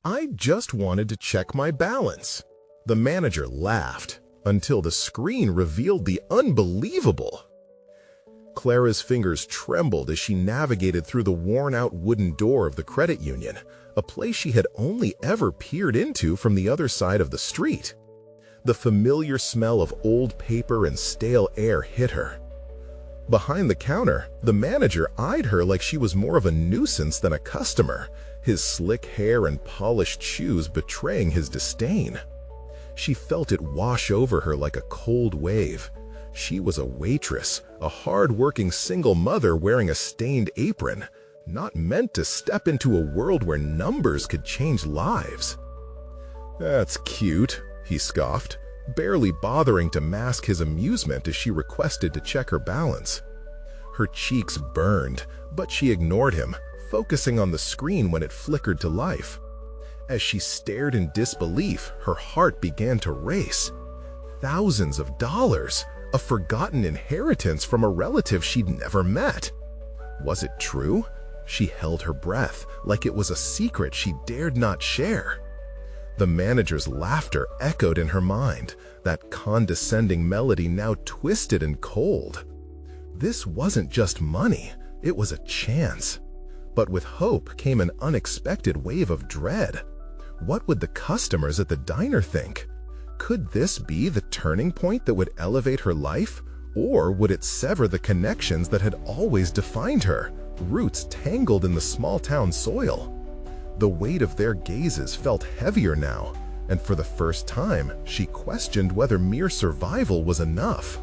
"I just wanted to check my balance." The manager laughed until the screen revealed the unbelievable. Clara's fingers trembled as she navigated through the worn-out wooden door of the credit union, a place she had only ever peered into from the other side of the street. The familiar smell of old paper and stale air hit her. Behind the counter, the manager eyed her like she was more of a nuisance than a customer, his slick hair and polished shoes betraying his disdain. She felt it wash over her like a cold wave. She was a waitress, a hard-working single mother wearing a stained apron, not meant to step into a world where numbers could change lives. "That's cute," he scoffed, barely bothering to mask his amusement as she requested to check her balance. Her cheeks burned, but she ignored him, focusing on the screen when it flickered to life. As she stared in disbelief, her heart began to race. Thousands of dollars, a forgotten inheritance from a relative she'd never met. Was it true? She held her breath, like it was a secret she dared not share. The manager's laughter echoed in her mind, that condescending melody now twisted and cold. This wasn't just money, it was a chance. But with hope came an unexpected wave of dread. What would the customers at the diner think? Could this be the turning point that would elevate her life? Or would it sever the connections that had always defined her, roots tangled in the small-town soil? The weight of their gazes felt heavier now, and for the first time, she questioned whether mere survival was enough.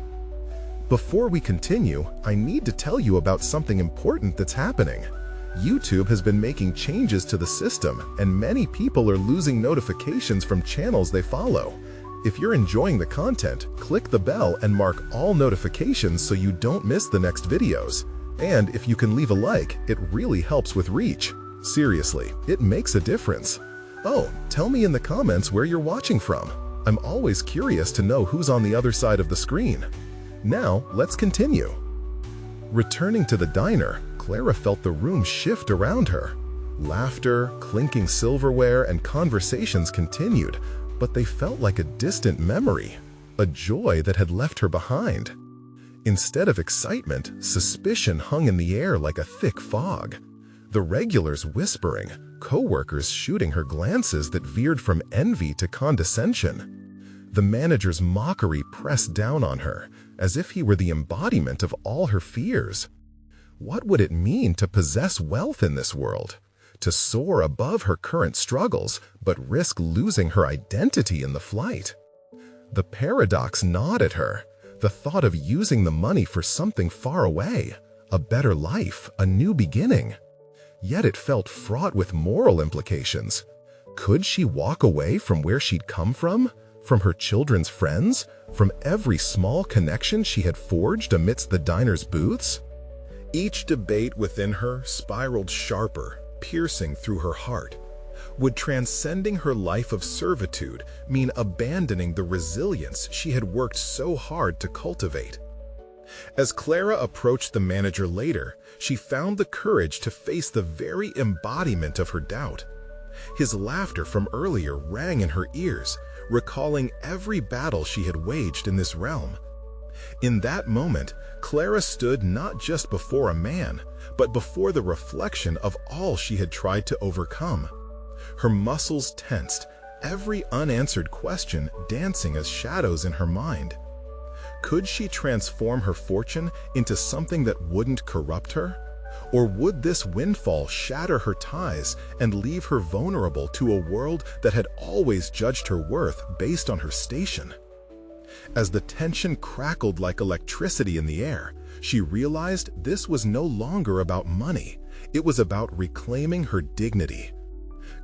Before we continue, I need to tell you about something important that's happening. YouTube has been making changes to the system, and many people are losing notifications from channels they follow. If you're enjoying the content, click the bell and mark all notifications so you don't miss the next videos. And if you can leave a like, it really helps with reach. Seriously, it makes a difference. Oh, tell me in the comments where you're watching from. I'm always curious to know who's on the other side of the screen. Now, let's continue. Returning to the diner, Clara felt the room shift around her. Laughter, clinking silverware, and conversations continued, but they felt like a distant memory, a joy that had left her behind. Instead of excitement, suspicion hung in the air like a thick fog. The regulars whispering, co-workers shooting her glances that veered from envy to condescension. The manager's mockery pressed down on her, as if he were the embodiment of all her fears. What would it mean to possess wealth in this world? To soar above her current struggles, but risk losing her identity in the flight? The paradox gnawed at her, the thought of using the money for something far away, a better life, a new beginning. Yet it felt fraught with moral implications. Could she walk away from where she'd come from her children's friends, from every small connection she had forged amidst the diner's booths? Each debate within her spiraled sharper, piercing through her heart. Would transcending her life of servitude mean abandoning the resilience she had worked so hard to cultivate? As Clara approached the manager later, she found the courage to face the very embodiment of her doubt. His laughter from earlier rang in her ears, recalling every battle she had waged in this realm. In that moment, Clara stood not just before a man, but before the reflection of all she had tried to overcome. Her muscles tensed, every unanswered question dancing as shadows in her mind. Could she transform her fortune into something that wouldn't corrupt her? Or would this windfall shatter her ties and leave her vulnerable to a world that had always judged her worth based on her station? As the tension crackled like electricity in the air, she realized this was no longer about money. It was about reclaiming her dignity.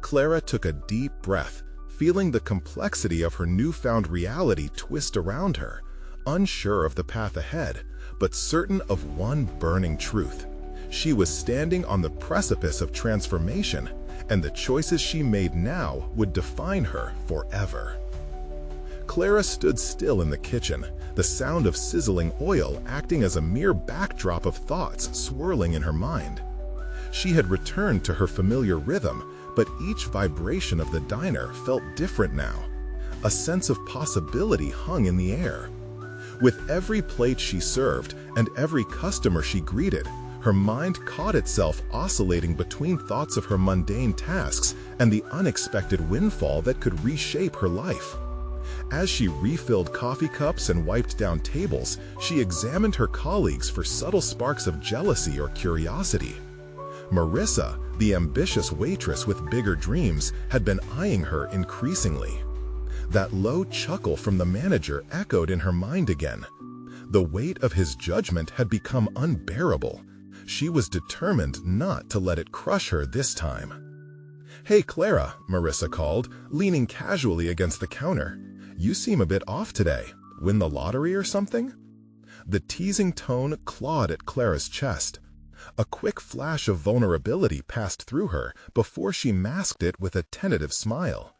Clara took a deep breath, feeling the complexity of her newfound reality twist around her, unsure of the path ahead, but certain of one burning truth. She was standing on the precipice of transformation, and the choices she made now would define her forever. Clara stood still in the kitchen, the sound of sizzling oil acting as a mere backdrop of thoughts swirling in her mind. She had returned to her familiar rhythm, But each vibration of the diner felt different now. A sense of possibility hung in the air. With every plate she served and every customer she greeted, her mind caught itself oscillating between thoughts of her mundane tasks and the unexpected windfall that could reshape her life. As she refilled coffee cups and wiped down tables, she examined her colleagues for subtle sparks of jealousy or curiosity. Marissa, the ambitious waitress with bigger dreams, had been eyeing her increasingly. That low chuckle from the manager echoed in her mind again. The weight of his judgment had become unbearable. She was determined not to let it crush her this time. "Hey, Clara," Marissa called, leaning casually against the counter. "You seem a bit off today. Win the lottery or something?" The teasing tone clawed at Clara's chest. A quick flash of vulnerability passed through her before she masked it with a tentative smile.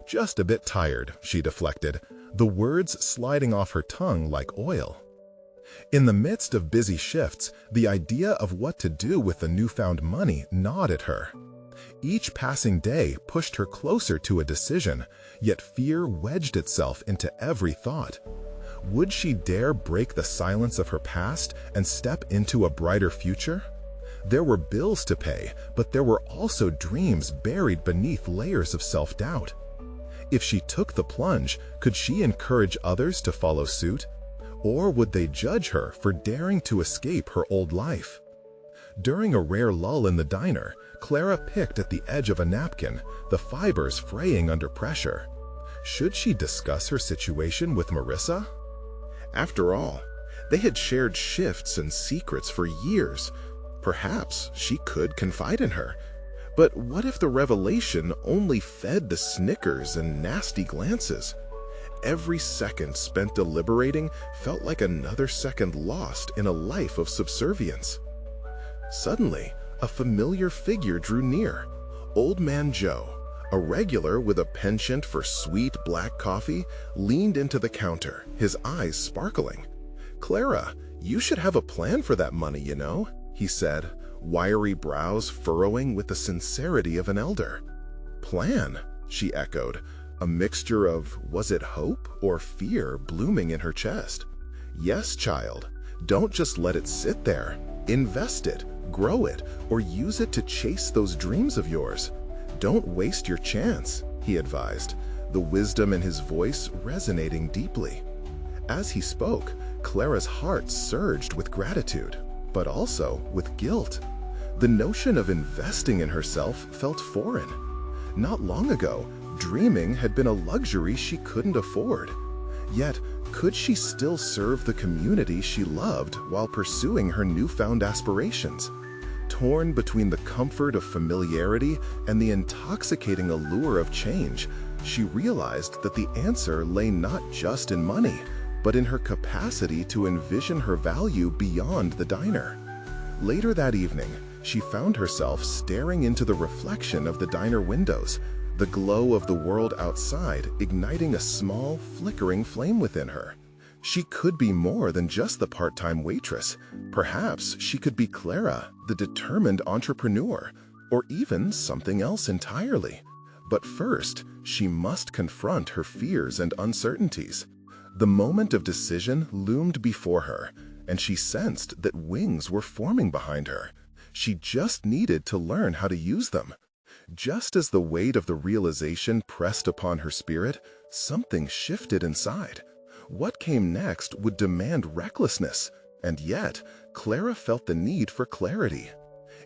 "Just a bit tired," she deflected, the words sliding off her tongue like oil. In the midst of busy shifts, the idea of what to do with the newfound money gnawed at her. Each passing day pushed her closer to a decision, yet fear wedged itself into every thought. Would she dare break the silence of her past and step into a brighter future? There were bills to pay, but there were also dreams buried beneath layers of self-doubt. If she took the plunge, could she encourage others to follow suit? Or would they judge her for daring to escape her old life? During a rare lull in the diner, Clara picked at the edge of a napkin, the fibers fraying under pressure. Should she discuss her situation with Marissa? After all, they had shared shifts and secrets for years. Perhaps she could confide in her. But what if the revelation only fed the snickers and nasty glances? Every second spent deliberating felt like another second lost in a life of subservience. Suddenly, a familiar figure drew near. Old Man Joe, a regular with a penchant for sweet black coffee, leaned into the counter, his eyes sparkling. "Clara, you should have a plan for that money, you know," he said, wiry brows furrowing with the sincerity of an elder. "Plan?" she echoed, a mixture of, was it hope or fear blooming in her chest? "Yes, child. Don't just let it sit there. Invest it, grow it, or use it to chase those dreams of yours. Don't waste your chance," he advised, the wisdom in his voice resonating deeply. As he spoke, Clara's heart surged with gratitude, but also with guilt. The notion of investing in herself felt foreign. Not long ago, dreaming had been a luxury she couldn't afford. Yet, could she still serve the community she loved while pursuing her newfound aspirations? Torn between the comfort of familiarity and the intoxicating allure of change, she realized that the answer lay not just in money, but in her capacity to envision her value beyond the diner. Later that evening, she found herself staring into the reflection of the diner windows, the glow of the world outside igniting a small, flickering flame within her. She could be more than just the part-time waitress. Perhaps she could be Clara, the determined entrepreneur, or even something else entirely. But first, she must confront her fears and uncertainties. The moment of decision loomed before her, and she sensed that wings were forming behind her. She just needed to learn how to use them. Just as the weight of the realization pressed upon her spirit, something shifted inside. What came next would demand recklessness, and yet Clara felt the need for clarity.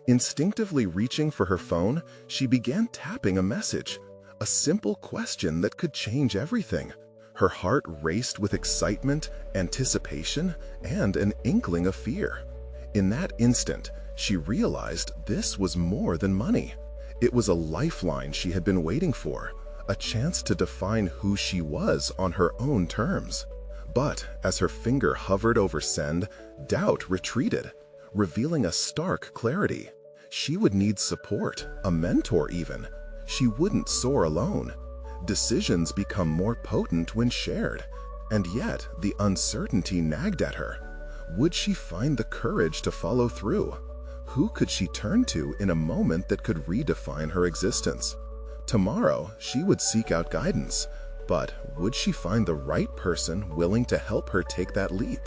Instinctively reaching for her phone, she began tapping a message, a simple question that could change everything. Her heart raced with excitement, anticipation, and an inkling of fear. In that instant, she realized this was more than money. It was a lifeline she had been waiting for, a chance to define who she was on her own terms. But as her finger hovered over send, doubt retreated, revealing a stark clarity. She would need support, a mentor even. She wouldn't soar alone. Decisions become more potent when shared, and yet the uncertainty nagged at her. Would she find the courage to follow through? Who could she turn to in a moment that could redefine her existence? Tomorrow, she would seek out guidance, but would she find the right person willing to help her take that leap?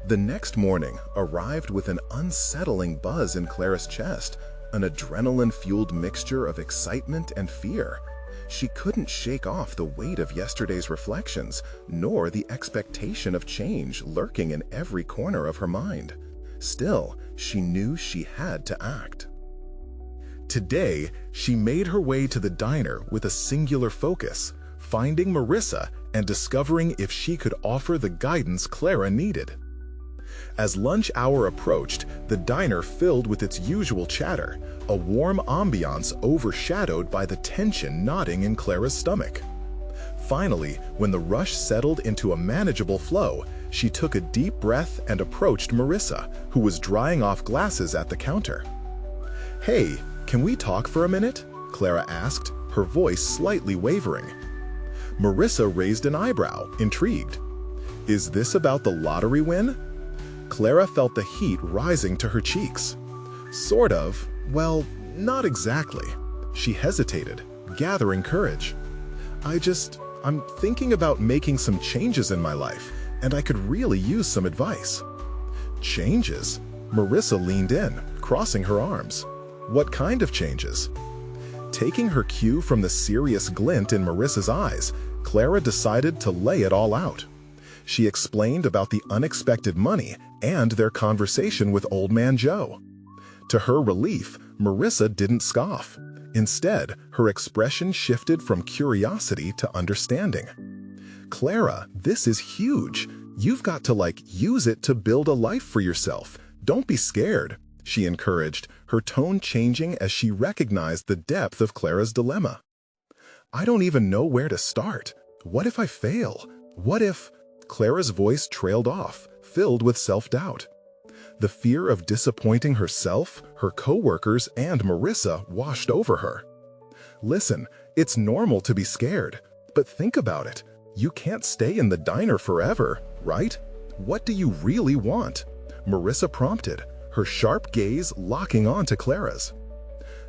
The next morning arrived with an unsettling buzz in Clara's chest, an adrenaline-fueled mixture of excitement and fear. She couldn't shake off the weight of yesterday's reflections, nor the expectation of change lurking in every corner of her mind. Still, she knew she had to act. Today, she made her way to the diner with a singular focus, finding Marissa and discovering if she could offer the guidance Clara needed. As lunch hour approached, the diner filled with its usual chatter, a warm ambiance overshadowed by the tension knotting in Clara's stomach. Finally, when the rush settled into a manageable flow, she took a deep breath and approached Marissa, who was drying off glasses at the counter. "Hey, can we talk for a minute?" Clara asked, her voice slightly wavering. Marissa raised an eyebrow, intrigued. "Is this about the lottery win?" Clara felt the heat rising to her cheeks. "Sort of. Well, not exactly." She hesitated, gathering courage. I'm thinking about making some changes in my life, and I could really use some advice." "Changes?" Marissa leaned in, crossing her arms. "What kind of changes?" Taking her cue from the serious glint in Marissa's eyes, Clara decided to lay it all out. She explained about the unexpected money and their conversation with Old Man Joe. To her relief, Marissa didn't scoff. Instead, her expression shifted from curiosity to understanding. "Clara, this is huge. You've got to, use it to build a life for yourself. Don't be scared," she encouraged, her tone changing as she recognized the depth of Clara's dilemma. "I don't even know where to start. What if I fail? What if—" Clara's voice trailed off, filled with self-doubt. The fear of disappointing herself, her coworkers, and Marissa washed over her. "Listen, it's normal to be scared, but think about it. You can't stay in the diner forever, right? What do you really want?" Marissa prompted, her sharp gaze locking onto Clara's.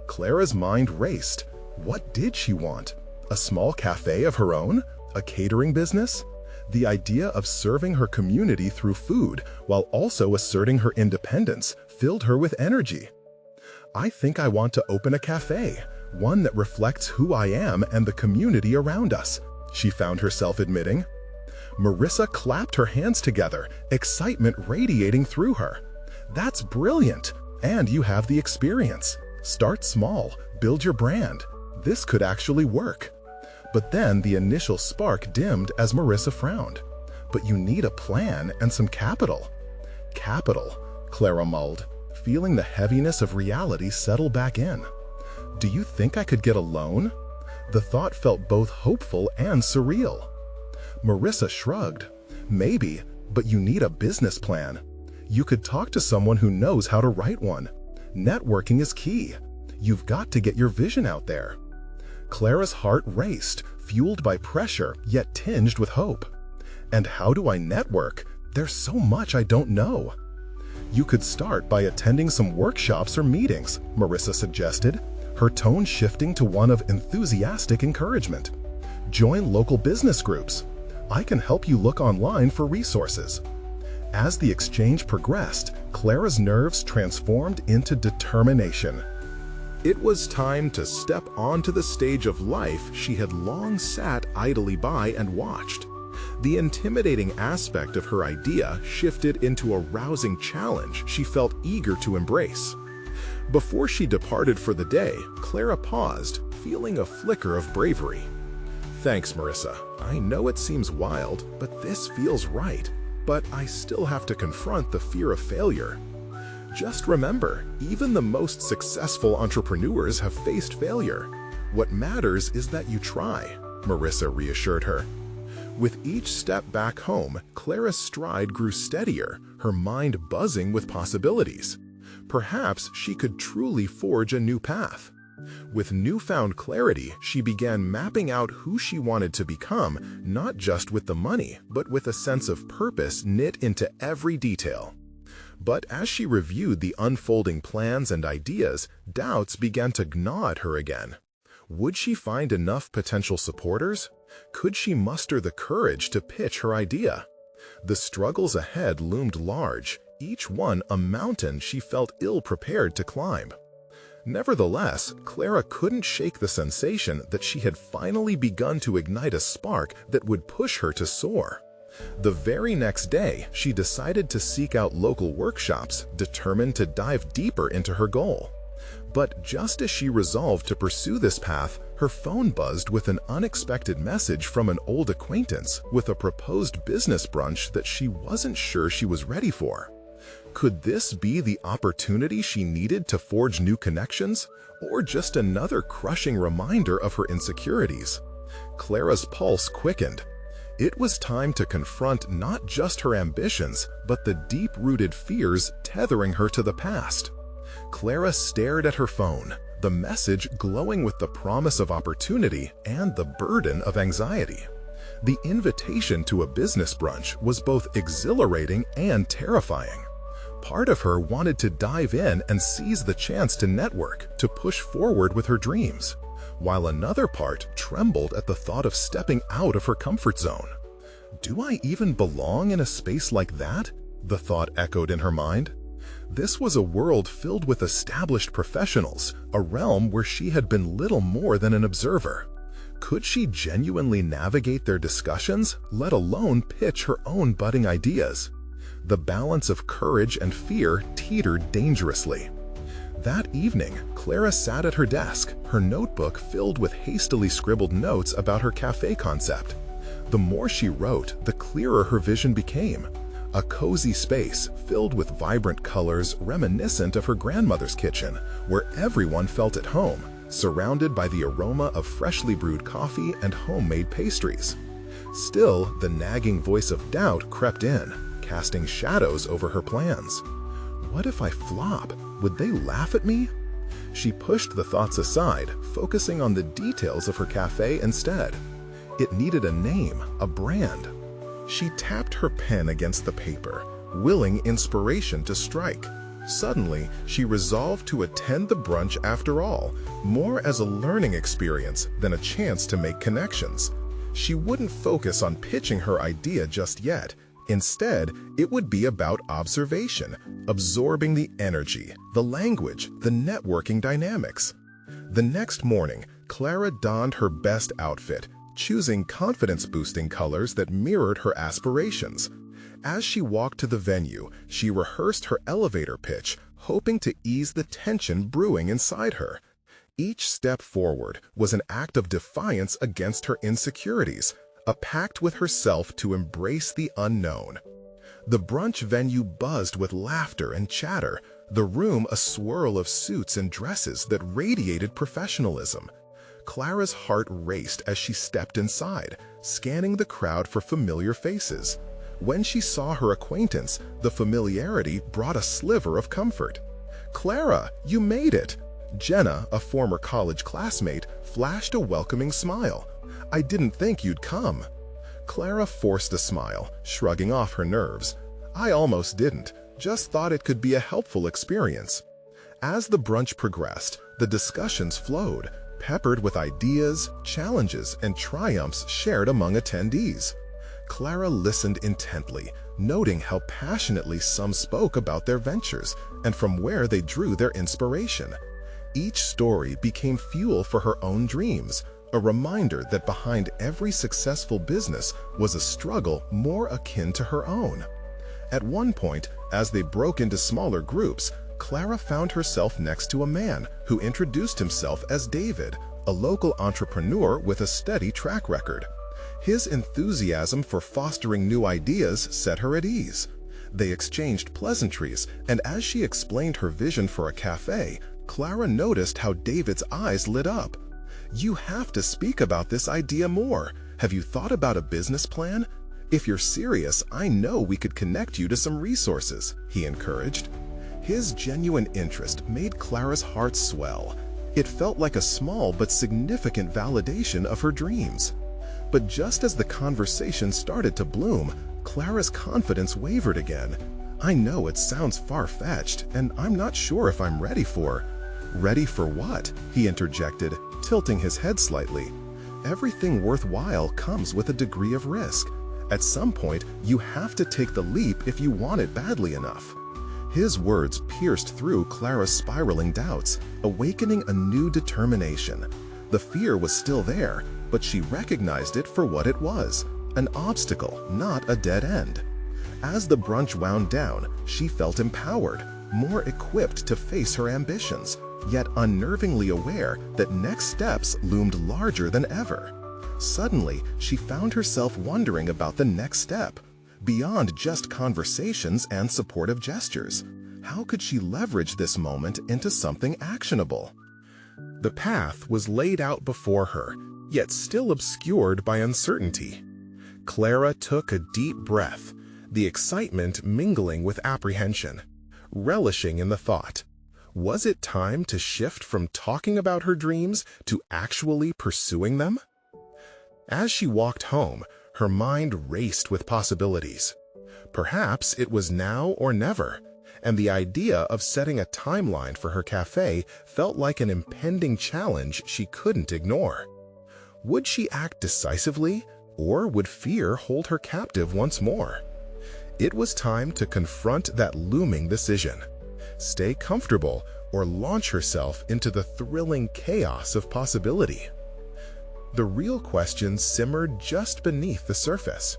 Clara's mind raced. What did she want? A small cafe of her own? A catering business? The idea of serving her community through food while also asserting her independence filled her with energy. "I think I want to open a cafe, one that reflects who I am and the community around us," she found herself admitting. Marissa clapped her hands together, excitement radiating through her. "That's brilliant! And you have the experience. Start small, build your brand. This could actually work." But then the initial spark dimmed as Marissa frowned. "But you need a plan and some capital." "Capital," Clara mulled, feeling the heaviness of reality settle back in. "Do you think I could get a loan?" The thought felt both hopeful and surreal. Marissa shrugged. "Maybe, but you need a business plan. You could talk to someone who knows how to write one. Networking is key. You've got to get your vision out there." Clara's heart raced, fueled by pressure, yet tinged with hope. "And how do I network? There's so much I don't know." "You could start by attending some workshops or meetings," Marissa suggested, her tone shifting to one of enthusiastic encouragement. "Join local business groups. I can help you look online for resources." As the exchange progressed, Clara's nerves transformed into determination. It was time to step onto the stage of life she had long sat idly by and watched. The intimidating aspect of her idea shifted into a rousing challenge she felt eager to embrace. Before she departed for the day, Clara paused, feeling a flicker of bravery. "Thanks, Marissa. I know it seems wild, but this feels right. But I still have to confront the fear of failure." Just remember, even the most successful entrepreneurs have faced failure. What matters is that you try, Marissa reassured her. With each step back home, Clara's stride grew steadier, her mind buzzing with possibilities. Perhaps she could truly forge a new path. With newfound clarity, she began mapping out who she wanted to become, not just with the money, but with a sense of purpose knit into every detail. But as she reviewed the unfolding plans and ideas, doubts began to gnaw at her again. Would she find enough potential supporters? Could she muster the courage to pitch her idea? The struggles ahead loomed large, each one a mountain she felt ill-prepared to climb. Nevertheless, Clara couldn't shake the sensation that she had finally begun to ignite a spark that would push her to soar. The very next day, she decided to seek out local workshops, determined to dive deeper into her goal. But just as she resolved to pursue this path, her phone buzzed with an unexpected message from an old acquaintance with a proposed business brunch that she wasn't sure she was ready for. Could this be the opportunity she needed to forge new connections, or just another crushing reminder of her insecurities? Clara's pulse quickened. It was time to confront not just her ambitions, but the deep-rooted fears tethering her to the past. Clara stared at her phone, the message glowing with the promise of opportunity and the burden of anxiety. The invitation to a business brunch was both exhilarating and terrifying. Part of her wanted to dive in and seize the chance to network, to push forward with her dreams, while another part trembled at the thought of stepping out of her comfort zone. "Do I even belong in a space like that?" the thought echoed in her mind. This was a world filled with established professionals, a realm where she had been little more than an observer. Could she genuinely navigate their discussions, let alone pitch her own budding ideas? The balance of courage and fear teetered dangerously. That evening, Clara sat at her desk, her notebook filled with hastily scribbled notes about her café concept. The more she wrote, the clearer her vision became. A cozy space filled with vibrant colors reminiscent of her grandmother's kitchen, where everyone felt at home, surrounded by the aroma of freshly brewed coffee and homemade pastries. Still, the nagging voice of doubt crept in, casting shadows over her plans. What if I flop? Would they laugh at me? She pushed the thoughts aside, focusing on the details of her cafe instead. It needed a name, a brand. She tapped her pen against the paper, willing inspiration to strike. Suddenly, she resolved to attend the brunch after all, more as a learning experience than a chance to make connections. She wouldn't focus on pitching her idea just yet. Instead, it would be about observation, absorbing the energy, the language, the networking dynamics. The next morning, Clara donned her best outfit, choosing confidence-boosting colors that mirrored her aspirations. As she walked to the venue, she rehearsed her elevator pitch, hoping to ease the tension brewing inside her. Each step forward was an act of defiance against her insecurities, a pact with herself to embrace the unknown. The brunch venue buzzed with laughter and chatter, the room a swirl of suits and dresses that radiated professionalism. Clara's heart raced as she stepped inside, scanning the crowd for familiar faces. When she saw her acquaintance, the familiarity brought a sliver of comfort. "Clara, you made it!" Jenna, a former college classmate, flashed a welcoming smile. "I didn't think you'd come." Clara forced a smile, shrugging off her nerves. "I almost didn't, just thought it could be a helpful experience." As the brunch progressed, the discussions flowed, peppered with ideas, challenges, and triumphs shared among attendees. Clara listened intently, noting how passionately some spoke about their ventures and from where they drew their inspiration. Each story became fuel for her own dreams, a reminder that behind every successful business was a struggle more akin to her own. At one point, as they broke into smaller groups, Clara found herself next to a man who introduced himself as David, a local entrepreneur with a steady track record. His enthusiasm for fostering new ideas set her at ease. They exchanged pleasantries, and as she explained her vision for a cafe, Clara noticed how David's eyes lit up. "You have to speak about this idea more. Have you thought about a business plan? If you're serious, I know we could connect you to some resources," he encouraged. His genuine interest made Clara's heart swell. It felt like a small but significant validation of her dreams. But just as the conversation started to bloom, Clara's confidence wavered again. "I know it sounds far-fetched, and I'm not sure if I'm ready for..." "Ready for what?" he interjected, tilting his head slightly. Everything worthwhile comes with a degree of risk. At some point, you have to take the leap if you want it badly enough. His words pierced through Clara's spiraling doubts, awakening a new determination. The fear was still there, but she recognized it for what it was, an obstacle, not a dead end. As the brunch wound down, she felt empowered, more equipped to face her ambitions, yet unnervingly aware that next steps loomed larger than ever. Suddenly, she found herself wondering about the next step. Beyond just conversations and supportive gestures, how could she leverage this moment into something actionable? The path was laid out before her, yet still obscured by uncertainty. Clara took a deep breath, the excitement mingling with apprehension, relishing in the thought. Was it time to shift from talking about her dreams to actually pursuing them? As she walked home, her mind raced with possibilities. Perhaps it was now or never, and the idea of setting a timeline for her cafe felt like an impending challenge she couldn't ignore. Would she act decisively, or would fear hold her captive once more? It was time to confront that looming decision. Stay comfortable or launch herself into the thrilling chaos of possibility. The real question simmered just beneath the surface.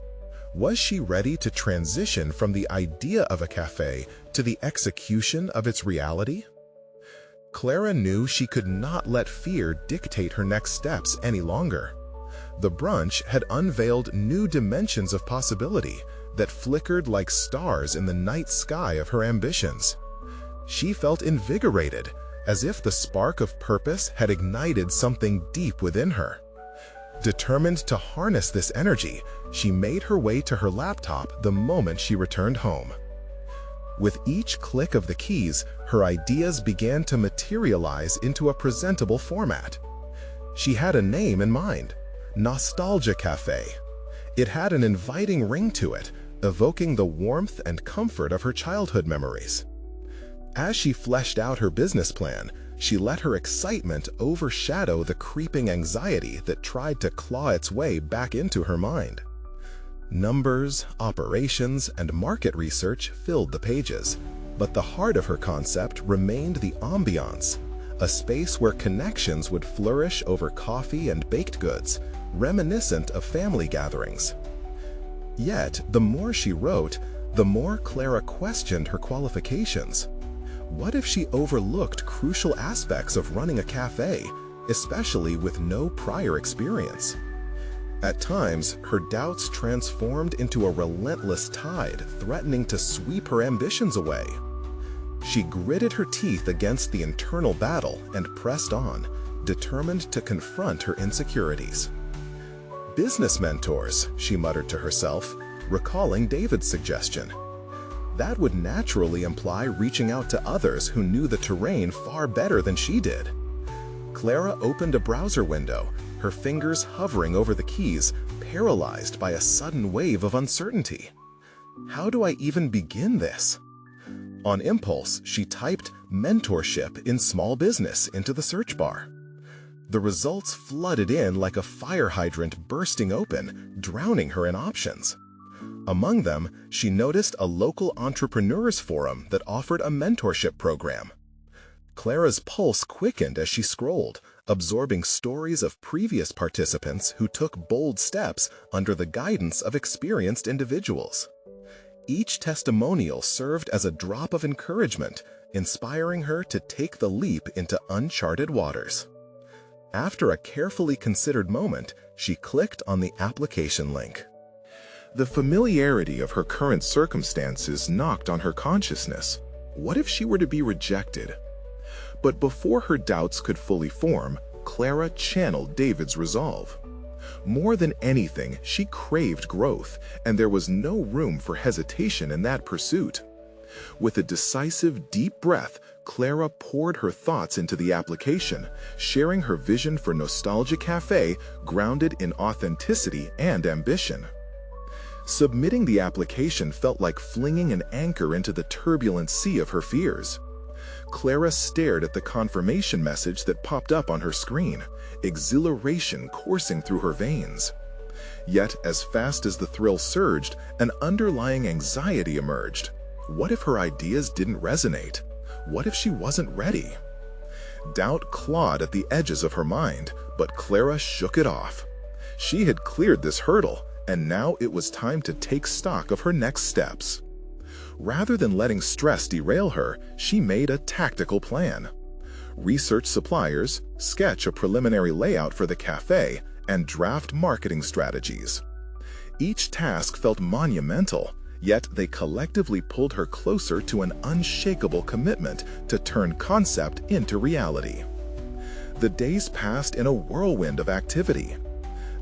Was she ready to transition from the idea of a cafe to the execution of its reality? Clara knew she could not let fear dictate her next steps any longer. The brunch had unveiled new dimensions of possibility that flickered like stars in the night sky of her ambitions. She felt invigorated, as if the spark of purpose had ignited something deep within her. Determined to harness this energy, she made her way to her laptop the moment she returned home. With each click of the keys, her ideas began to materialize into a presentable format. She had a name in mind: Nostalgia Cafe. It had an inviting ring to it, evoking the warmth and comfort of her childhood memories. As she fleshed out her business plan, she let her excitement overshadow the creeping anxiety that tried to claw its way back into her mind. Numbers, operations, and market research filled the pages, but the heart of her concept remained the ambiance, a space where connections would flourish over coffee and baked goods, reminiscent of family gatherings. Yet, the more she wrote, the more Clara questioned her qualifications. What if she overlooked crucial aspects of running a cafe, especially with no prior experience? At times, her doubts transformed into a relentless tide, threatening to sweep her ambitions away. She gritted her teeth against the internal battle and pressed on, determined to confront her insecurities. Business mentors, she muttered to herself, recalling David's suggestion. That would naturally imply reaching out to others who knew the terrain far better than she did. Clara opened a browser window, her fingers hovering over the keys, paralyzed by a sudden wave of uncertainty. How do I even begin this? On impulse, she typed mentorship in small business into the search bar. The results flooded in like a fire hydrant bursting open, drowning her in options. Among them, she noticed a local entrepreneurs forum that offered a mentorship program. Clara's pulse quickened as she scrolled, absorbing stories of previous participants who took bold steps under the guidance of experienced individuals. Each testimonial served as a drop of encouragement, inspiring her to take the leap into uncharted waters. After a carefully considered moment, she clicked on the application link. The familiarity of her current circumstances knocked on her consciousness. What if she were to be rejected? But before her doubts could fully form, Clara channeled David's resolve. More than anything, she craved growth, and there was no room for hesitation in that pursuit. With a decisive, deep breath, Clara poured her thoughts into the application, sharing her vision for Nostalgia Cafe grounded in authenticity and ambition. Submitting the application felt like flinging an anchor into the turbulent sea of her fears. Clara stared at the confirmation message that popped up on her screen, exhilaration coursing through her veins. Yet, as fast as the thrill surged, an underlying anxiety emerged. What if her ideas didn't resonate? What if she wasn't ready? Doubt clawed at the edges of her mind, but Clara shook it off. She had cleared this hurdle, and now it was time to take stock of her next steps. Rather than letting stress derail her, she made a tactical plan. Research suppliers, sketch a preliminary layout for the cafe, and draft marketing strategies. Each task felt monumental, yet they collectively pulled her closer to an unshakable commitment to turn concept into reality. The days passed in a whirlwind of activity.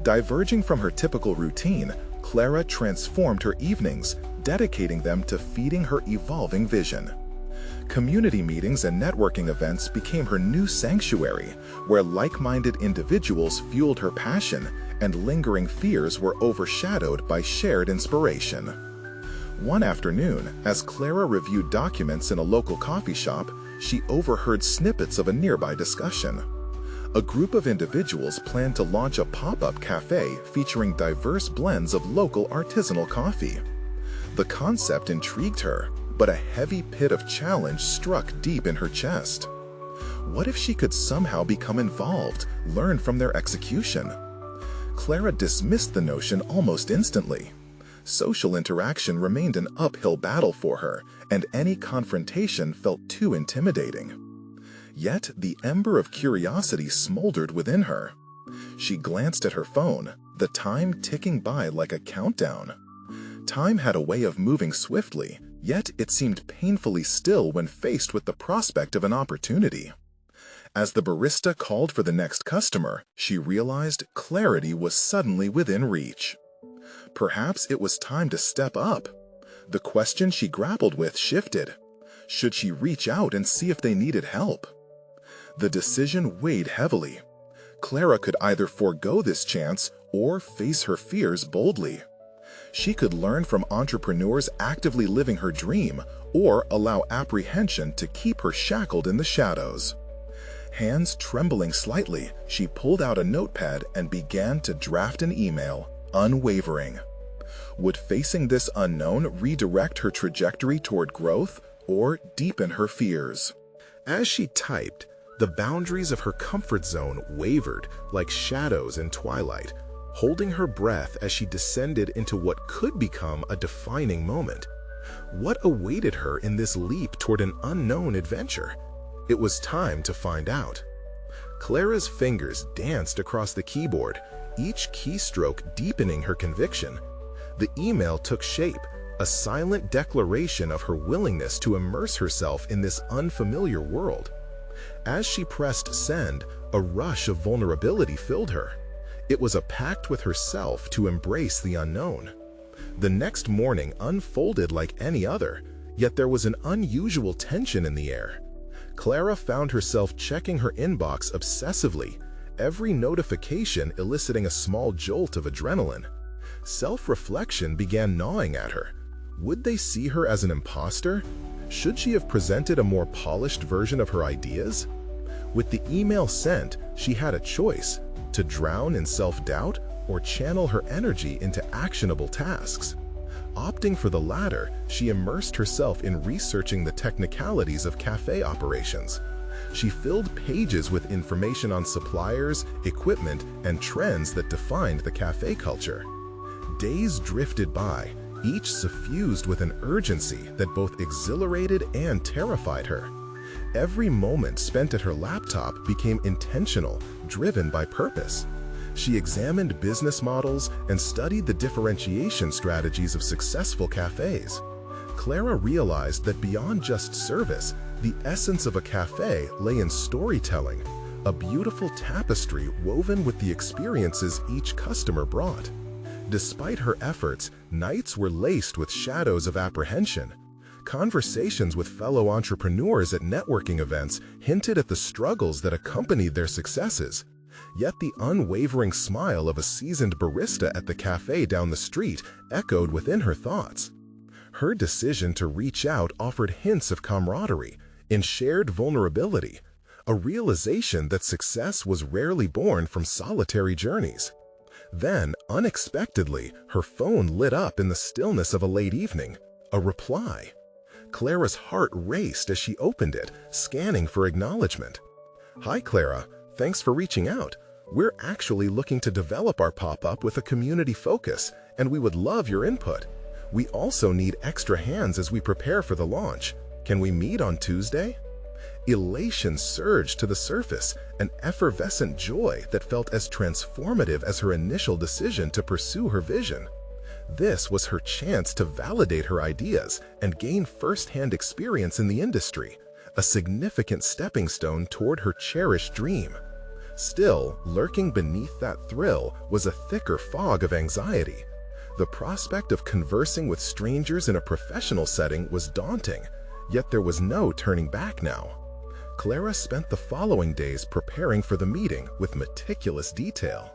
Diverging from her typical routine, Clara transformed her evenings, dedicating them to feeding her evolving vision. Community meetings and networking events became her new sanctuary, where like-minded individuals fueled her passion and lingering fears were overshadowed by shared inspiration. One afternoon, as Clara reviewed documents in a local coffee shop, she overheard snippets of a nearby discussion. A group of individuals planned to launch a pop-up cafe featuring diverse blends of local artisanal coffee. The concept intrigued her, but a heavy pit of challenge struck deep in her chest. What if she could somehow become involved, learn from their execution? Clara dismissed the notion almost instantly. Social interaction remained an uphill battle for her, and any confrontation felt too intimidating. Yet the ember of curiosity smoldered within her. She glanced at her phone, the time ticking by like a countdown. Time had a way of moving swiftly, yet it seemed painfully still when faced with the prospect of an opportunity. As the barista called for the next customer, she realized clarity was suddenly within reach. Perhaps it was time to step up. The question she grappled with shifted. Should she reach out and see if they needed help? The decision weighed heavily. Clara could either forego this chance or face her fears boldly. She could learn from entrepreneurs actively living her dream or allow apprehension to keep her shackled in the shadows. Hands trembling slightly, she pulled out a notepad and began to draft an email, unwavering. Would facing this unknown redirect her trajectory toward growth or deepen her fears? As she typed, the boundaries of her comfort zone wavered like shadows in twilight, holding her breath as she descended into what could become a defining moment. What awaited her in this leap toward an unknown adventure? It was time to find out. Clara's fingers danced across the keyboard, each keystroke deepening her conviction. The email took shape, a silent declaration of her willingness to immerse herself in this unfamiliar world. As she pressed send, a rush of vulnerability filled her. It was a pact with herself to embrace the unknown. The next morning unfolded like any other, yet there was an unusual tension in the air. Clara found herself checking her inbox obsessively, every notification eliciting a small jolt of adrenaline. Self-reflection began gnawing at her. Would they see her as an imposter? Should she have presented a more polished version of her ideas? With the email sent, she had a choice: to drown in self-doubt or channel her energy into actionable tasks. Opting for the latter, she immersed herself in researching the technicalities of cafe operations. She filled pages with information on suppliers, equipment, and trends that defined the cafe culture. Days drifted by, each suffused with an urgency that both exhilarated and terrified her. Every moment spent at her laptop became intentional, driven by purpose. She examined business models and studied the differentiation strategies of successful cafes. Clara realized that beyond just service, the essence of a cafe lay in storytelling, a beautiful tapestry woven with the experiences each customer brought. Despite her efforts, nights were laced with shadows of apprehension. Conversations with fellow entrepreneurs at networking events hinted at the struggles that accompanied their successes. Yet the unwavering smile of a seasoned barista at the cafe down the street echoed within her thoughts. Her decision to reach out offered hints of camaraderie, in shared vulnerability, a realization that success was rarely born from solitary journeys. Then, unexpectedly, her phone lit up in the stillness of a late evening. A reply. Clara's heart raced as she opened it, scanning for acknowledgement. "Hi, Clara. Thanks for reaching out. We're actually looking to develop our pop-up with a community focus, and we would love your input. We also need extra hands as we prepare for the launch. Can we meet on Tuesday?" Elation surged to the surface, an effervescent joy that felt as transformative as her initial decision to pursue her vision. This was her chance to validate her ideas and gain first-hand experience in the industry, a significant stepping stone toward her cherished dream. Still, lurking beneath that thrill was a thicker fog of anxiety. The prospect of conversing with strangers in a professional setting was daunting, yet there was no turning back now. Clara spent the following days preparing for the meeting with meticulous detail.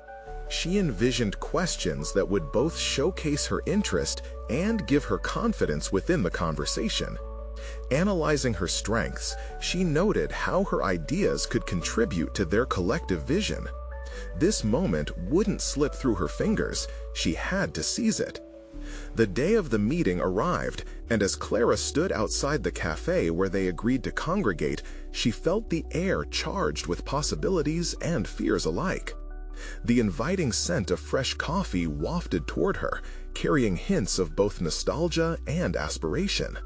She envisioned questions that would both showcase her interest and give her confidence within the conversation. Analyzing her strengths, she noted how her ideas could contribute to their collective vision. This moment wouldn't slip through her fingers. She had to seize it. The day of the meeting arrived, and as Clara stood outside the café where they agreed to congregate, she felt the air charged with possibilities and fears alike. The inviting scent of fresh coffee wafted toward her, carrying hints of both nostalgia and aspiration.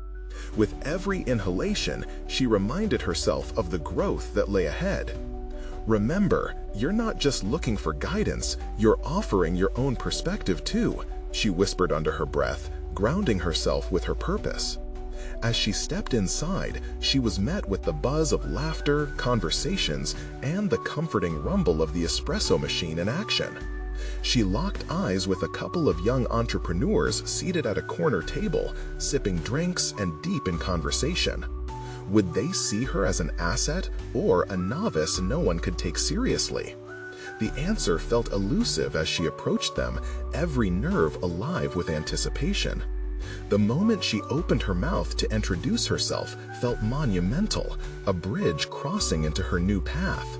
With every inhalation, she reminded herself of the growth that lay ahead. "Remember, you're not just looking for guidance, you're offering your own perspective too," she whispered under her breath, grounding herself with her purpose. As she stepped inside, she was met with the buzz of laughter, conversations, and the comforting rumble of the espresso machine in action. She locked eyes with a couple of young entrepreneurs seated at a corner table, sipping drinks and deep in conversation. Would they see her as an asset or a novice no one could take seriously? The answer felt elusive as she approached them, every nerve alive with anticipation. The moment she opened her mouth to introduce herself felt monumental, a bridge crossing into her new path.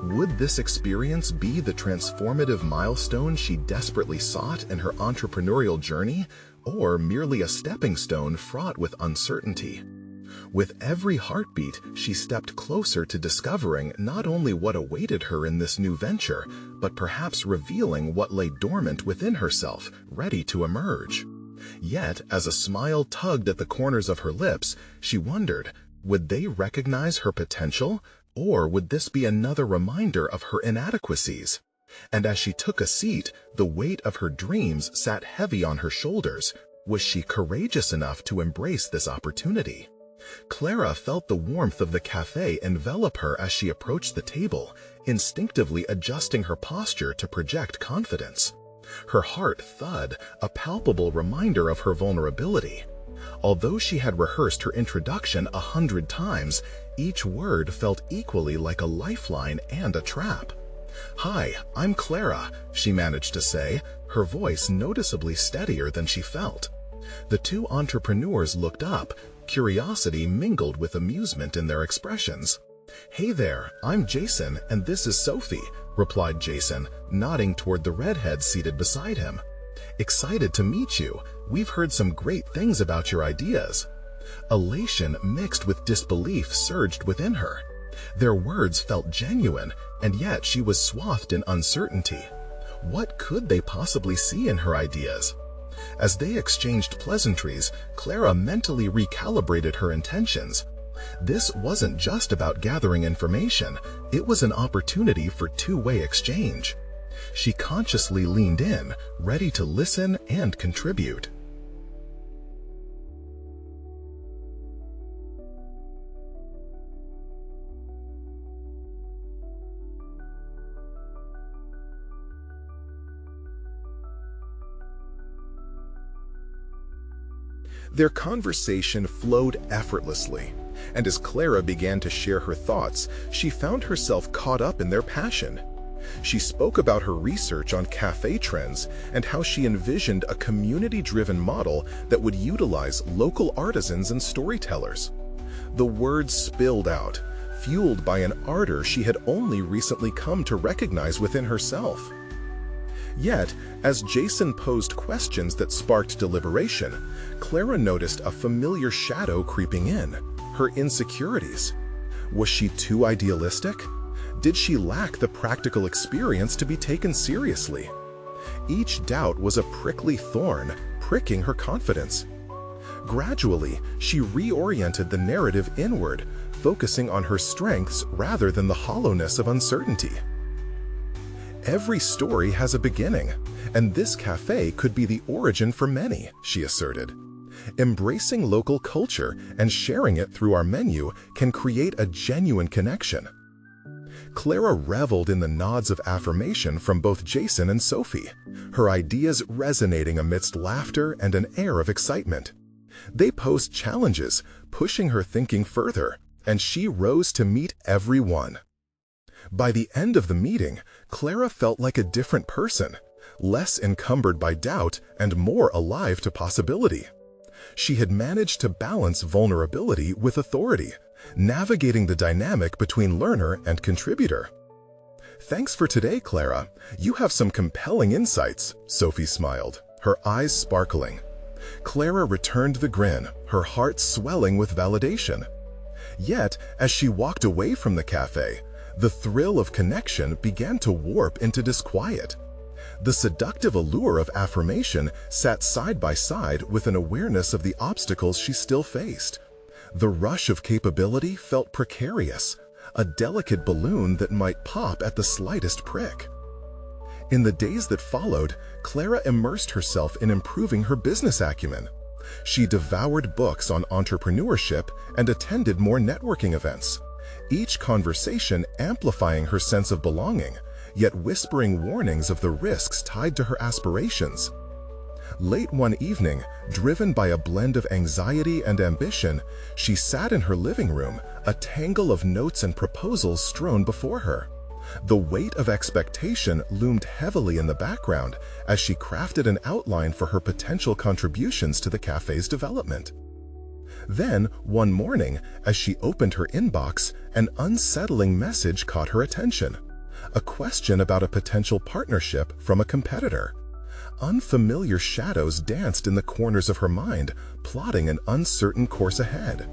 Would this experience be the transformative milestone she desperately sought in her entrepreneurial journey, or merely a stepping stone fraught with uncertainty? With every heartbeat, she stepped closer to discovering not only what awaited her in this new venture, but perhaps revealing what lay dormant within herself, ready to emerge. Yet, as a smile tugged at the corners of her lips, she wondered, would they recognize her potential, or would this be another reminder of her inadequacies? And as she took a seat, the weight of her dreams sat heavy on her shoulders. Was she courageous enough to embrace this opportunity? Clara felt the warmth of the café envelop her as she approached the table, instinctively adjusting her posture to project confidence. Her heart thud, a palpable reminder of her vulnerability. Although she had rehearsed her introduction 100 times, each word felt equally like a lifeline and a trap. "Hi, I'm Clara," she managed to say, her voice noticeably steadier than she felt. The two entrepreneurs looked up, curiosity mingled with amusement in their expressions. "Hey there, I'm Jason, and this is Sophie," replied Jason, nodding toward the redhead seated beside him. "Excited to meet you. We've heard some great things about your ideas." Elation mixed with disbelief surged within her. Their words felt genuine, and yet she was swathed in uncertainty. What could they possibly see in her ideas? As they exchanged pleasantries, Clara mentally recalibrated her intentions. This wasn't just about gathering information, it was an opportunity for two-way exchange. She consciously leaned in, ready to listen and contribute. Their conversation flowed effortlessly, and as Clara began to share her thoughts, she found herself caught up in their passion. She spoke about her research on café trends and how she envisioned a community-driven model that would utilize local artisans and storytellers. The words spilled out, fueled by an ardor she had only recently come to recognize within herself. Yet, as Jason posed questions that sparked deliberation, Clara noticed a familiar shadow creeping in: her insecurities. Was she too idealistic? Did she lack the practical experience to be taken seriously? Each doubt was a prickly thorn, pricking her confidence. Gradually, she reoriented the narrative inward, focusing on her strengths rather than the hollowness of uncertainty. Every story has a beginning, and this cafe could be the origin for many, she asserted. Embracing local culture and sharing it through our menu can create a genuine connection. Clara reveled in the nods of affirmation from both Jason and Sophie, her ideas resonating amidst laughter and an air of excitement. They posed challenges, pushing her thinking further, and she rose to meet every one. By the end of the meeting, Clara felt like a different person, less encumbered by doubt and more alive to possibility. She had managed to balance vulnerability with authority, navigating the dynamic between learner and contributor. "Thanks for today, Clara. You have some compelling insights," Sophie smiled, her eyes sparkling. Clara returned the grin, her heart swelling with validation. Yet, as she walked away from the cafe, the thrill of connection began to warp into disquiet. The seductive allure of affirmation sat side by side with an awareness of the obstacles she still faced. The rush of capability felt precarious, a delicate balloon that might pop at the slightest prick. In the days that followed, Clara immersed herself in improving her business acumen. She devoured books on entrepreneurship and attended more networking events, each conversation amplifying her sense of belonging, yet whispering warnings of the risks tied to her aspirations. Late one evening, driven by a blend of anxiety and ambition, she sat in her living room, a tangle of notes and proposals strewn before her. The weight of expectation loomed heavily in the background as she crafted an outline for her potential contributions to the cafe's development. Then, one morning, as she opened her inbox, an unsettling message caught her attention. A question about a potential partnership from a competitor. Unfamiliar shadows danced in the corners of her mind, plotting an uncertain course ahead.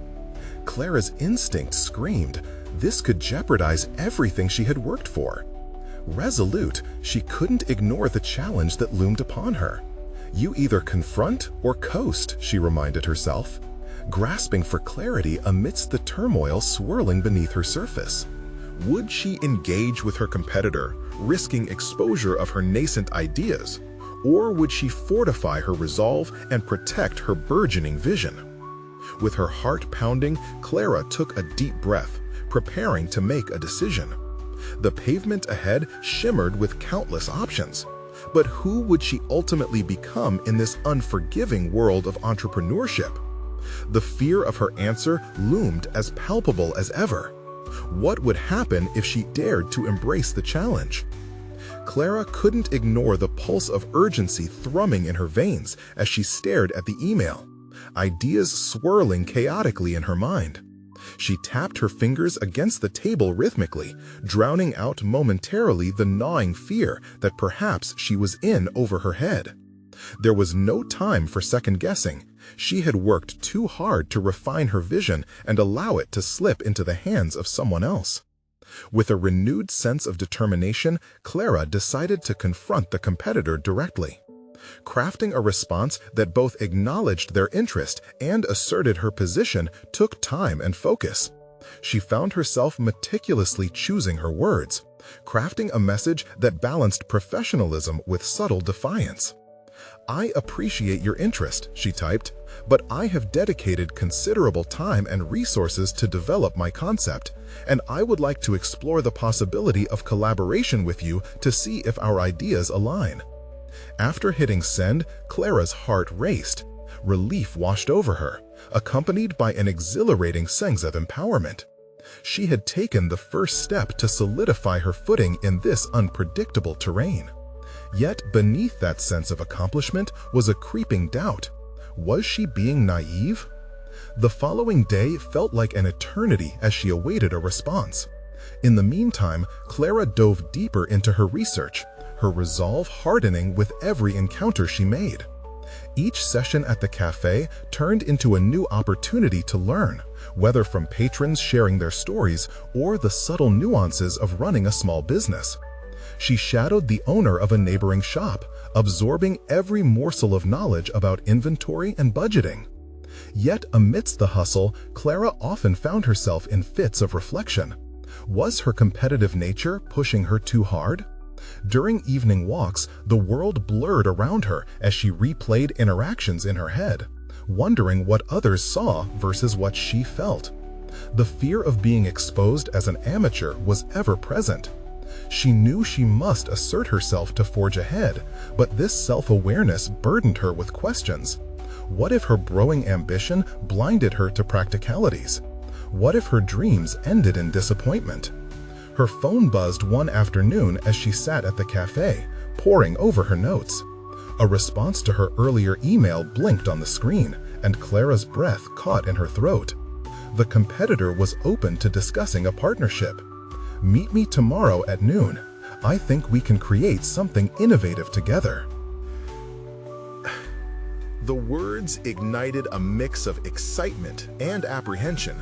Clara's instinct screamed, this could jeopardize everything she had worked for. Resolute, she couldn't ignore the challenge that loomed upon her. You either confront or coast, she reminded herself, grasping for clarity amidst the turmoil swirling beneath her surface. Would she engage with her competitor, risking exposure of her nascent ideas? Or would she fortify her resolve and protect her burgeoning vision? With her heart pounding, Clara took a deep breath, preparing to make a decision. The pavement ahead shimmered with countless options. But who would she ultimately become in this unforgiving world of entrepreneurship? The fear of her answer loomed as palpable as ever. What would happen if she dared to embrace the challenge? Clara couldn't ignore the pulse of urgency thrumming in her veins as she stared at the email, ideas swirling chaotically in her mind. She tapped her fingers against the table rhythmically, drowning out momentarily the gnawing fear that perhaps she was in over her head. There was no time for second-guessing. She had worked too hard to refine her vision and allow it to slip into the hands of someone else. With a renewed sense of determination, Clara decided to confront the competitor directly. Crafting a response that both acknowledged their interest and asserted her position took time and focus. She found herself meticulously choosing her words, crafting a message that balanced professionalism with subtle defiance. "I appreciate your interest," she typed, "but I have dedicated considerable time and resources to develop my concept, and I would like to explore the possibility of collaboration with you to see if our ideas align." After hitting send, Clara's heart raced. Relief washed over her, accompanied by an exhilarating sense of empowerment. She had taken the first step to solidify her footing in this unpredictable terrain. Yet beneath that sense of accomplishment was a creeping doubt. Was she being naive? The following day felt like an eternity as she awaited a response. In the meantime, Clara dove deeper into her research, her resolve hardening with every encounter she made. Each session at the cafe turned into a new opportunity to learn, whether from patrons sharing their stories or the subtle nuances of running a small business. She shadowed the owner of a neighboring shop, absorbing every morsel of knowledge about inventory and budgeting. Yet amidst the hustle, Clara often found herself in fits of reflection. Was her competitive nature pushing her too hard? During evening walks, the world blurred around her as she replayed interactions in her head, wondering what others saw versus what she felt. The fear of being exposed as an amateur was ever present. She knew she must assert herself to forge ahead, but this self-awareness burdened her with questions. What if her growing ambition blinded her to practicalities? What if her dreams ended in disappointment? Her phone buzzed one afternoon as she sat at the cafe, poring over her notes. A response to her earlier email blinked on the screen, and Clara's breath caught in her throat. The competitor was open to discussing a partnership. "Meet me tomorrow at noon. I think we can create something innovative together." The words ignited a mix of excitement and apprehension.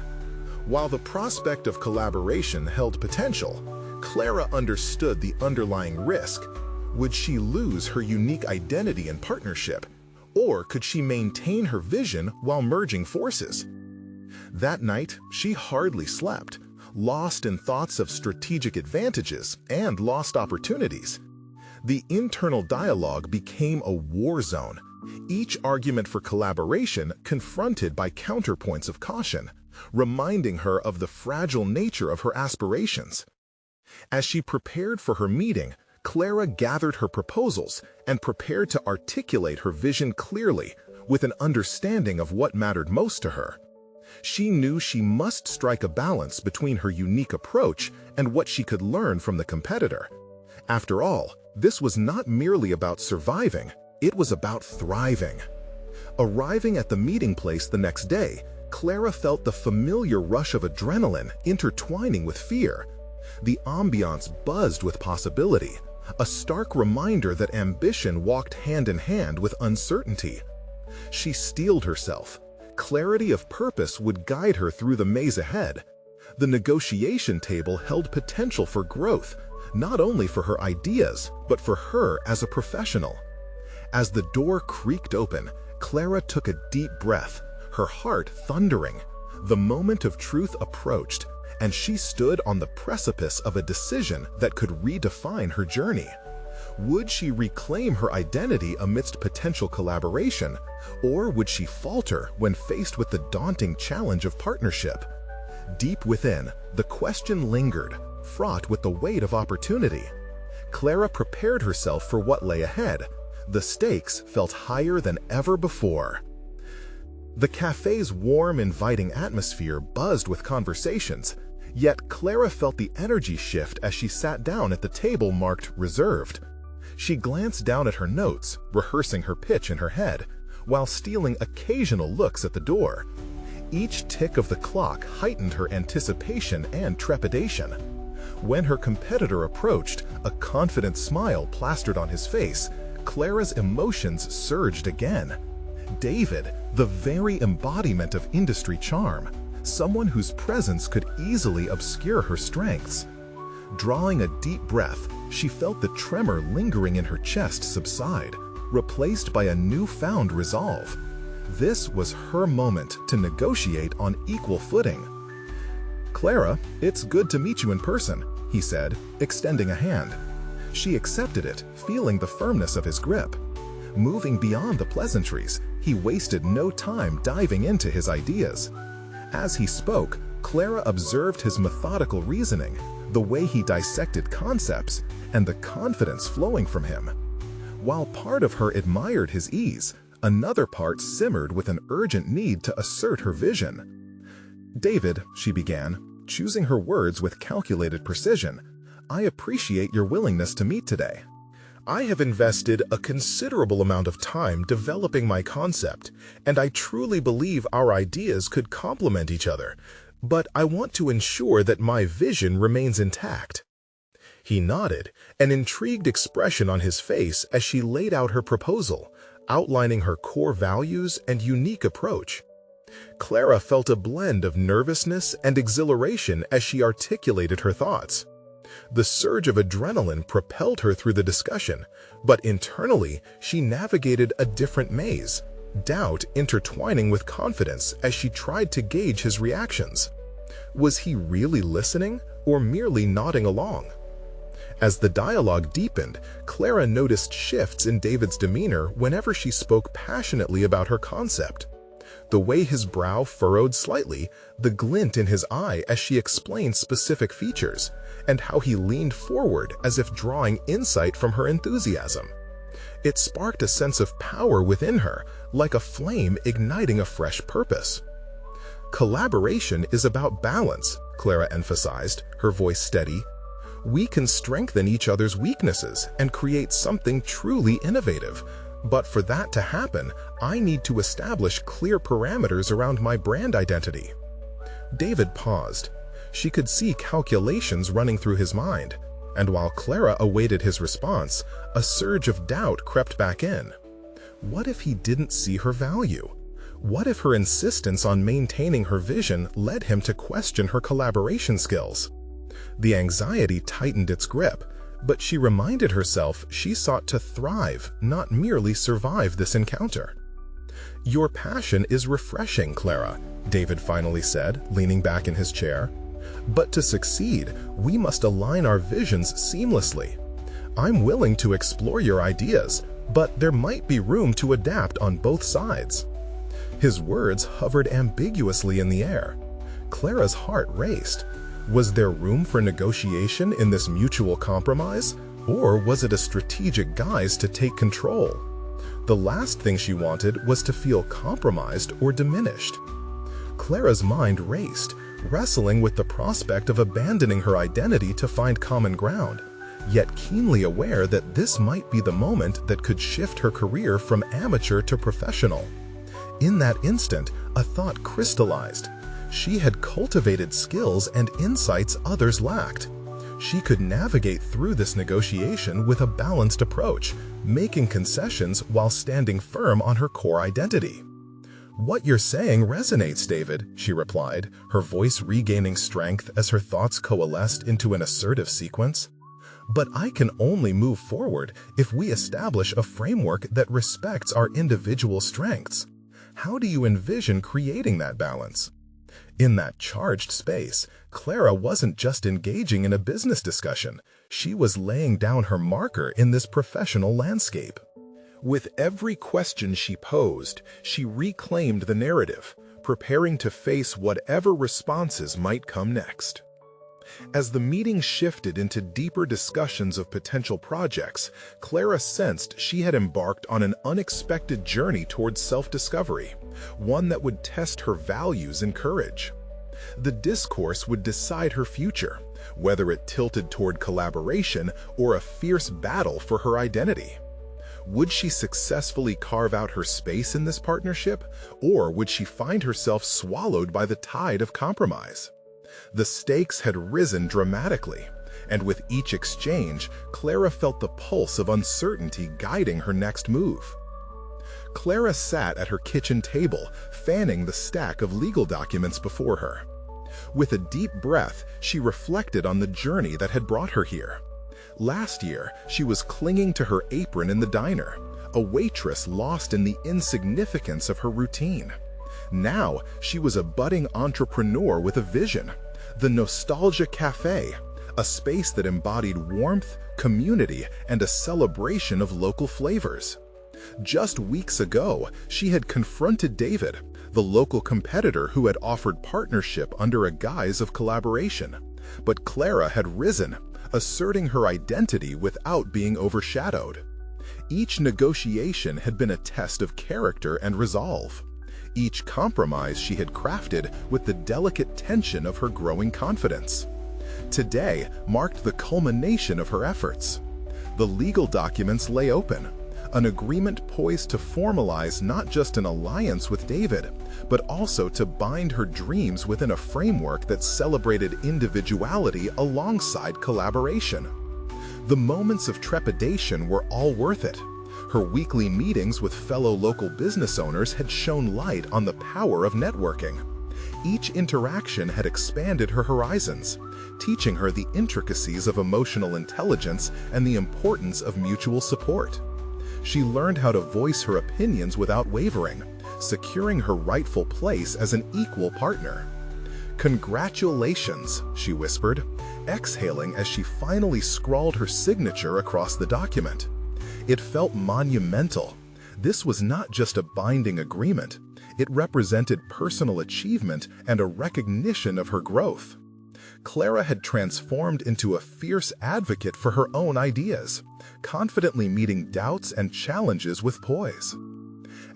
While the prospect of collaboration held potential, Clara understood the underlying risk. Would she lose her unique identity and partnership, or could she maintain her vision while merging forces? That night, she hardly slept, lost in thoughts of strategic advantages and lost opportunities. The internal dialogue became a war zone, each argument for collaboration confronted by counterpoints of caution, reminding her of the fragile nature of her aspirations. As she prepared for her meeting, Clara gathered her proposals and prepared to articulate her vision clearly, with an understanding of what mattered most to her. She knew she must strike a balance between her unique approach and what she could learn from the competitor. After all, this was not merely about surviving, it was about thriving. Arriving at the meeting place the next day, Clara felt the familiar rush of adrenaline intertwining with fear. The ambiance buzzed with possibility, a stark reminder that ambition walked hand in hand with uncertainty. She steeled herself. Clarity of purpose would guide her through the maze ahead. The negotiation table held potential for growth, not only for her ideas, but for her as a professional. As the door creaked open, Clara took a deep breath, her heart thundering. The moment of truth approached, and she stood on the precipice of a decision that could redefine her journey. Would she reclaim her identity amidst potential collaboration, or would she falter when faced with the daunting challenge of partnership? Deep within, the question lingered, fraught with the weight of opportunity. Clara prepared herself for what lay ahead. The stakes felt higher than ever before. The cafe's warm, inviting atmosphere buzzed with conversations, yet Clara felt the energy shift as she sat down at the table marked reserved. She glanced down at her notes, rehearsing her pitch in her head, while stealing occasional looks at the door. Each tick of the clock heightened her anticipation and trepidation. When her competitor approached, a confident smile plastered on his face, Clara's emotions surged again. David, the very embodiment of industry charm, someone whose presence could easily obscure her strengths. Drawing a deep breath, she felt the tremor lingering in her chest subside, replaced by a newfound resolve. This was her moment to negotiate on equal footing. "Clara, it's good to meet you in person," he said, extending a hand. She accepted it, feeling the firmness of his grip. Moving beyond the pleasantries, he wasted no time diving into his ideas. As he spoke, Clara observed his methodical reasoning, the way he dissected concepts, and the confidence flowing from him. While part of her admired his ease, another part simmered with an urgent need to assert her vision. "David," she began, choosing her words with calculated precision, "I appreciate your willingness to meet today. I have invested a considerable amount of time developing my concept, and I truly believe our ideas could complement each other, but I want to ensure that my vision remains intact." He nodded, an intrigued expression on his face as she laid out her proposal, outlining her core values and unique approach. Clara felt a blend of nervousness and exhilaration as she articulated her thoughts. The surge of adrenaline propelled her through the discussion, but internally she navigated a different maze, doubt intertwining with confidence as she tried to gauge his reactions. Was he really listening or merely nodding along? As the dialogue deepened, Clara noticed shifts in David's demeanor whenever she spoke passionately about her concept. The way his brow furrowed slightly, the glint in his eye as she explained specific features, and how he leaned forward as if drawing insight from her enthusiasm. It sparked a sense of power within her, like a flame igniting a fresh purpose. "Collaboration is about balance," Clara emphasized, her voice steady. "We can strengthen each other's weaknesses and create something truly innovative. But for that to happen, I need to establish clear parameters around my brand identity." David paused. She could see calculations running through his mind, and while Clara awaited his response, a surge of doubt crept back in. What if he didn't see her value? What if her insistence on maintaining her vision led him to question her collaboration skills? The anxiety tightened its grip, but she reminded herself she sought to thrive, not merely survive this encounter. "Your passion is refreshing, Clara," David finally said, leaning back in his chair. "But to succeed, we must align our visions seamlessly. I'm willing to explore your ideas, but there might be room to adapt on both sides." His words hovered ambiguously in the air. Clara's heart raced. Was there room for negotiation in this mutual compromise, or was it a strategic guise to take control? The last thing she wanted was to feel compromised or diminished. Clara's mind raced, wrestling with the prospect of abandoning her identity to find common ground, yet keenly aware that this might be the moment that could shift her career from amateur to professional. In that instant, a thought crystallized. She had cultivated skills and insights others lacked. She could navigate through this negotiation with a balanced approach, making concessions while standing firm on her core identity. "What you're saying resonates, David," she replied, her voice regaining strength as her thoughts coalesced into an assertive sequence. "But I can only move forward if we establish a framework that respects our individual strengths. How do you envision creating that balance?" In that charged space, Clara wasn't just engaging in a business discussion, she was laying down her marker in this professional landscape. With every question she posed, she reclaimed the narrative, preparing to face whatever responses might come next. As the meeting shifted into deeper discussions of potential projects, Clara sensed she had embarked on an unexpected journey towards self-discovery, one that would test her values and courage. The discourse would decide her future, whether it tilted toward collaboration or a fierce battle for her identity. Would she successfully carve out her space in this partnership, or would she find herself swallowed by the tide of compromise? The stakes had risen dramatically, and with each exchange, Clara felt the pulse of uncertainty guiding her next move. Clara sat at her kitchen table, fanning the stack of legal documents before her. With a deep breath, she reflected on the journey that had brought her here. Last year, she was clinging to her apron in the diner, a waitress lost in the insignificance of her routine. Now, she was a budding entrepreneur with a vision, the Nostalgia Café, a space that embodied warmth, community, and a celebration of local flavors. Just weeks ago, she had confronted David, the local competitor who had offered partnership under a guise of collaboration. But Clara had risen, asserting her identity without being overshadowed. Each negotiation had been a test of character and resolve. Each compromise she had crafted with the delicate tension of her growing confidence. Today marked the culmination of her efforts. The legal documents lay open, an agreement poised to formalize not just an alliance with David, but also to bind her dreams within a framework that celebrated individuality alongside collaboration. The moments of trepidation were all worth it. Her weekly meetings with fellow local business owners had shone light on the power of networking. Each interaction had expanded her horizons, teaching her the intricacies of emotional intelligence and the importance of mutual support. She learned how to voice her opinions without wavering, securing her rightful place as an equal partner. "Congratulations," she whispered, exhaling as she finally scrawled her signature across the document. It felt monumental. This was not just a binding agreement. It represented personal achievement and a recognition of her growth. Clara had transformed into a fierce advocate for her own ideas, confidently meeting doubts and challenges with poise.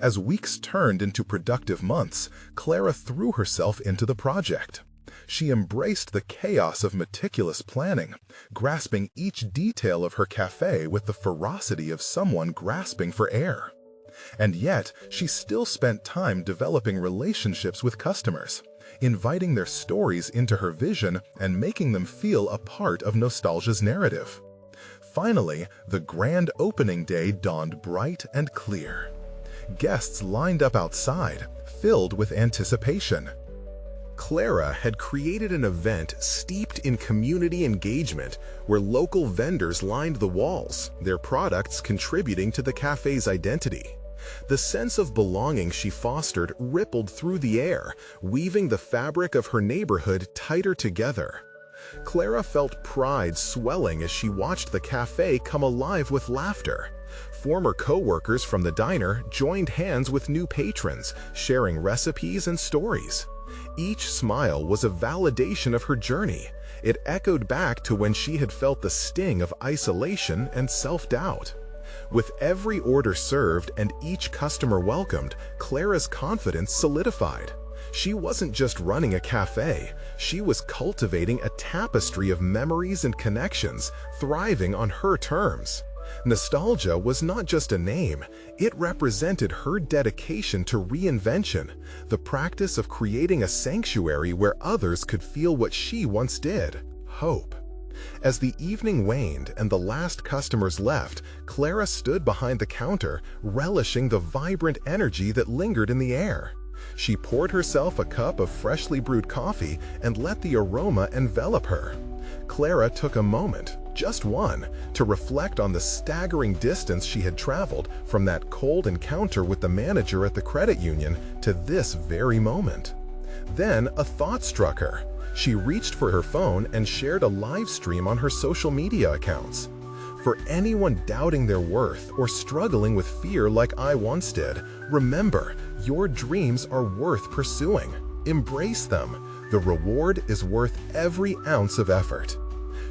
As weeks turned into productive months, Clara threw herself into the project. She embraced the chaos of meticulous planning, grasping each detail of her café with the ferocity of someone grasping for air. And yet, she still spent time developing relationships with customers, inviting their stories into her vision and making them feel a part of nostalgia's narrative. Finally, the grand opening day dawned bright and clear. Guests lined up outside, filled with anticipation. Clara had created an event steeped in community engagement where local vendors lined the walls, their products contributing to the cafe's identity. The sense of belonging she fostered rippled through the air, weaving the fabric of her neighborhood tighter together. Clara felt pride swelling as she watched the cafe come alive with laughter. Former co-workers from the diner joined hands with new patrons, sharing recipes and stories. Each smile was a validation of her journey. It echoed back to when she had felt the sting of isolation and self-doubt. With every order served and each customer welcomed, Clara's confidence solidified. She wasn't just running a cafe, she was cultivating a tapestry of memories and connections, thriving on her terms. Nostalgia was not just a name, it represented her dedication to reinvention, the practice of creating a sanctuary where others could feel what she once did: hope. As the evening waned and the last customers left, Clara stood behind the counter, relishing the vibrant energy that lingered in the air. She poured herself a cup of freshly brewed coffee and let the aroma envelop her. Clara took a moment, just one, to reflect on the staggering distance she had traveled from that cold encounter with the manager at the credit union to this very moment. Then a thought struck her. She reached for her phone and shared a live stream on her social media accounts. For anyone doubting their worth or struggling with fear like I once did, remember, your dreams are worth pursuing. Embrace them. The reward is worth every ounce of effort.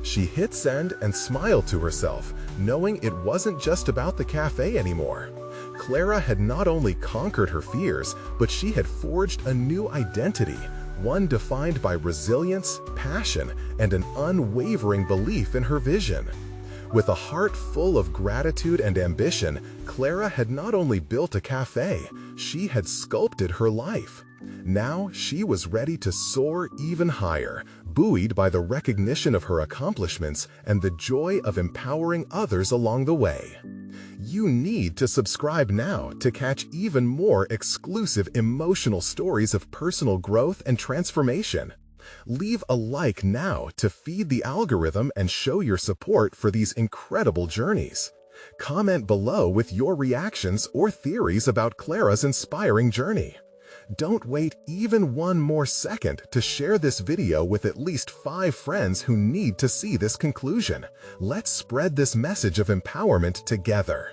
She hit send and smiled to herself, knowing it wasn't just about the cafe anymore. Clara had not only conquered her fears, but she had forged a new identity, one defined by resilience, passion, and an unwavering belief in her vision. With a heart full of gratitude and ambition, Clara had not only built a cafe, she had sculpted her life. Now she was ready to soar even higher, buoyed by the recognition of her accomplishments and the joy of empowering others along the way. You need to subscribe now to catch even more exclusive emotional stories of personal growth and transformation. Leave a like now to feed the algorithm and show your support for these incredible journeys. Comment below with your reactions or theories about Clara's inspiring journey. Don't wait even one more second to share this video with at least 5 friends who need to see this conclusion. Let's spread this message of empowerment together.